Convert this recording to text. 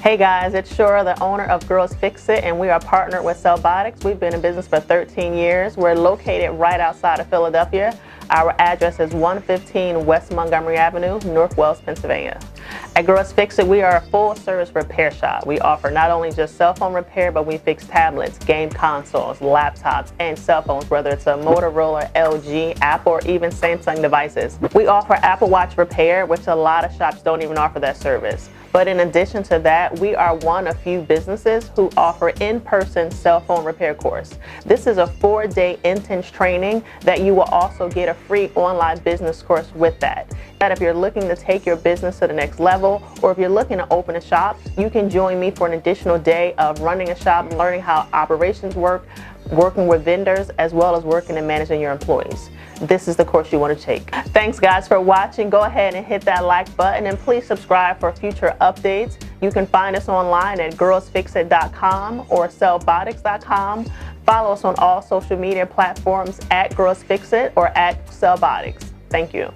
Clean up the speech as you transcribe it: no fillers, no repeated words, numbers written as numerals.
Hey guys, it's Shura, the owner of Girls Fix It, and we are partnered with CellBotics. We've been in business for 13 years. We're located right outside of Philadelphia. Our address is 115 West Montgomery Avenue, North Wells, Pennsylvania. At Girls Fix It, we are a full-service repair shop. We offer not only just cell phone repair, but we fix tablets, game consoles, laptops, and cell phones, whether it's a Motorola, LG, Apple, or even Samsung devices. We offer Apple Watch repair, which a lot of shops don't even offer that service. But in addition to that, we are one of few businesses who offer in-person cell phone repair course. This is a 4-day intense training that you will also get a free online business course with that. If you're looking to take your business to the next level, or if you're looking to open a shop, you can join me for an additional day of running a shop, learning how operations work, working with vendors, as well as working and managing your employees. This is the course you want to take. Thanks guys for watching. Go ahead and hit that like button and please subscribe for future updates. You can find us online at girlsfixit.com or cellbotics.com. Follow us on all social media platforms at Girls Fix It or at CellBotics. Thank you.